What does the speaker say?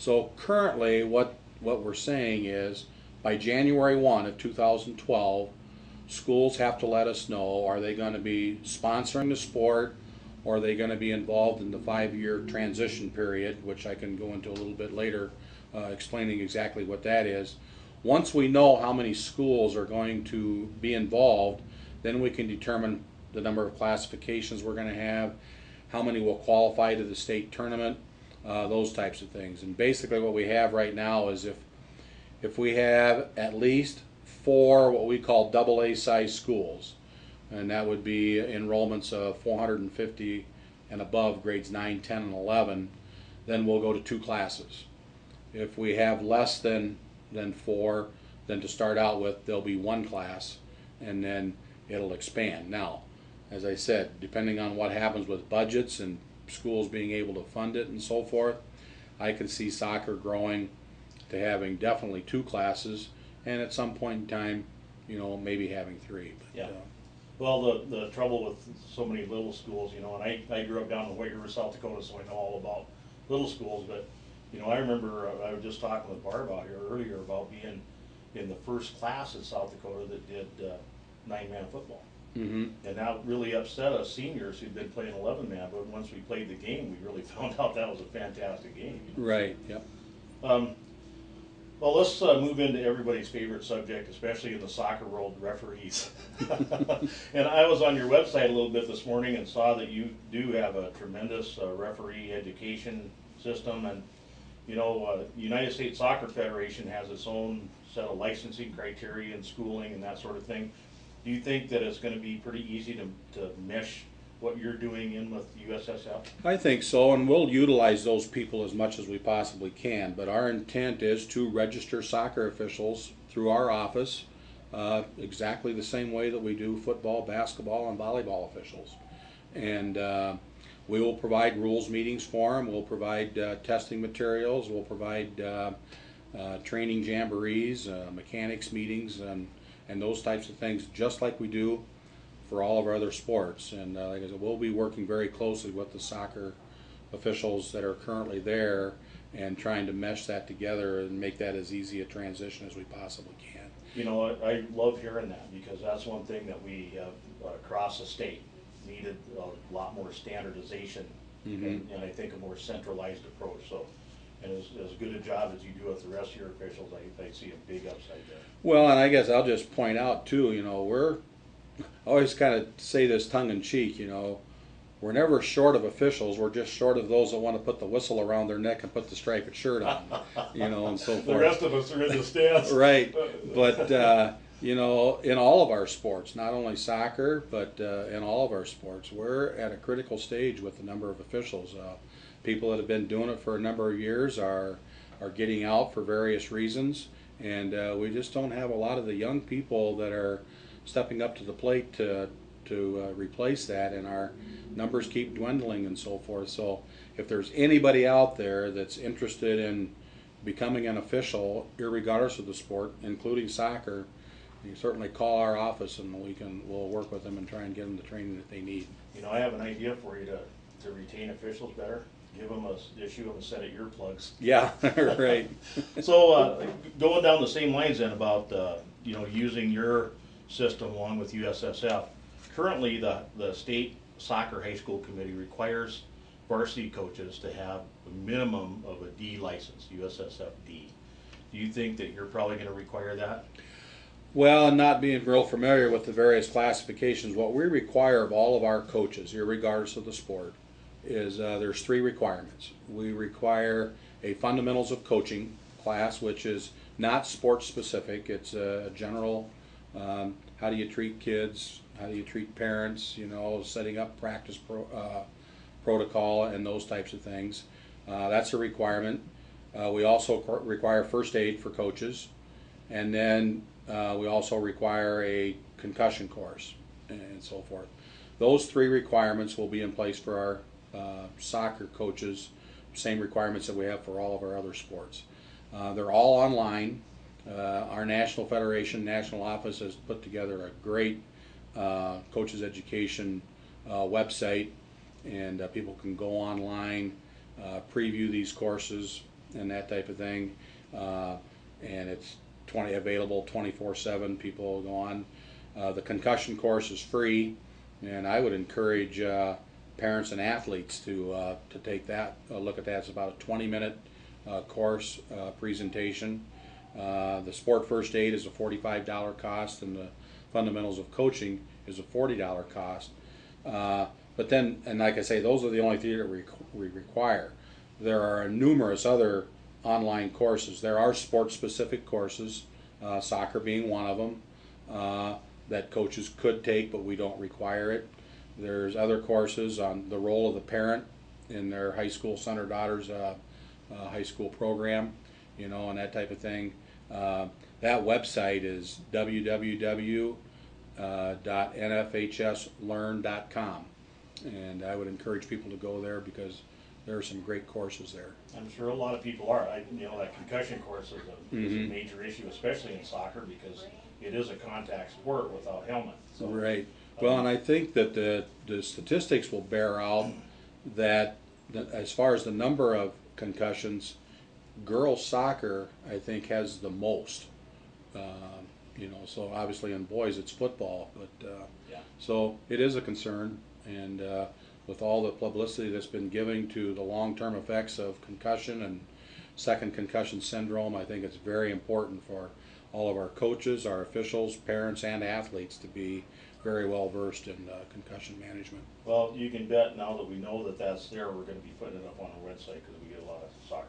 So currently what we're saying is by January 1 of 2012, schools have to let us know, are they going to be sponsoring the sport, or are they going to be involved in the 5-year transition period, which I can go into a little bit later, explaining exactly what that is. Once we know how many schools are going to be involved, then we can determine the number of classifications we're going to have, how many will qualify to the state tournament, those types of things. And basically what we have right now is if we have at least 4 what we call AA size schools, and that would be enrollments of 450 and above, grades 9, 10, and 11, then we'll go to 2 classes. If we have less than 4, then to start out with, there'll be 1 class, and then it'll expand. Now, as I said, depending on what happens with budgets and schools being able to fund it and so forth, I can see soccer growing to having definitely 2 classes, and at some point in time, you know, maybe having 3. But, yeah. Well, the trouble with so many little schools, you know, and I grew up down in White River, South Dakota, so I know all about little schools, but, you know, I remember I was just talking with Barb out here earlier about being in the first class in South Dakota that did 9-man football. Mm-hmm. And that really upset us seniors who'd been playing 11-man, but once we played the game, we really found out that was a fantastic game. You know? Right, yep. Well, let's move into everybody's favorite subject, especially in the soccer world, referees. And I was on your website a little bit this morning and saw that you do have a tremendous referee education system. And, you know, United States Soccer Federation has its own set of licensing criteria and schooling and that sort of thing. Do you think that it's going to be pretty easy to mesh what you're doing in with USSF? I think so, and we'll utilize those people as much as we possibly can, but our intent is to register soccer officials through our office exactly the same way that we do football, basketball, and volleyball officials. And we will provide rules meetings for them, we'll provide testing materials, we'll provide training jamborees, mechanics meetings, and those types of things, just like we do for all of our other sports. And like I said, we'll be working very closely with the soccer officials that are currently there and trying to mesh that together and make that as easy a transition as we possibly can. You know, I love hearing that, because that's one thing that we have across the state needed a lot more standardization. Mm-hmm. and I think a more centralized approach. So, and as good a job as you do with the rest of your officials, I see a big upside there. Well, and I guess I'll just point out too, you know, I always kind of say this tongue-in-cheek, you know, we're never short of officials, we're just short of those that want to put the whistle around their neck and put the striped shirt on, you know, and so forth. The rest of us are in the stands. Right, but, you know, in all of our sports, not only soccer, but in all of our sports, we're at a critical stage with the number of officials. People that have been doing it for a number of years are getting out for various reasons, and we just don't have a lot of the young people that are stepping up to the plate to replace that, and our numbers keep dwindling and so forth. So if there's anybody out there that's interested in becoming an official, irregardless of the sport, including soccer, you certainly call our office and we'll work with them and try and get them the training that they need. You know, I have an idea for you to retain officials better. Issue them a set of earplugs. Yeah, right. So going down the same lines then about you know, using your system along with USSF. Currently, the state soccer high school committee requires varsity coaches to have a minimum of a D license, USSF D. Do you think that you're probably going to require that? Well, not being real familiar with the various classifications, what we require of all of our coaches, irregardless of the sport, is there's 3 requirements. We require a fundamentals of coaching class, which is not sports specific. It's a general, how do you treat kids, how do you treat parents, you know, setting up practice protocol and those types of things. That's a requirement. We also require first aid for coaches, and then we also require a concussion course and so forth. Those 3 requirements will be in place for our soccer coaches, same requirements that we have for all of our other sports. They're all online. Our national federation, national office has put together a great coaches education website, and people can go online, preview these courses, and that type of thing, and it's available 24/7. People go on. The concussion course is free, and I would encourage parents and athletes to take that, look at that. It's about a 20-minute course presentation. The sport first aid is a $45 cost, and the fundamentals of coaching is a $40 cost. But then, and like I say, those are the only three that we require. There are numerous other online courses. There are sport-specific courses, soccer being one of them, that coaches could take, but we don't require it. There's other courses on the role of the parent in their high school son or daughter's high school program, you know, and that type of thing. That website is www.nfhslearn.com, and I would encourage people to go there because there are some great courses there. I'm sure a lot of people are. You know, that concussion course is a major issue, especially in soccer, because it is a contact sport without helmet. So, right. Well, and I think that the statistics will bear out that as far as the number of concussions, girls soccer, I think, has the most. You know, so obviously in boys it's football, but yeah. So it is a concern, and with all the publicity that's been given to the long-term effects of concussion and second concussion syndrome, I think it's very important for all of our coaches, our officials, parents, and athletes to be very well versed in concussion management. Well, you can bet now that we know that that's there, we're going to be putting it up on our website because we get a lot of soccer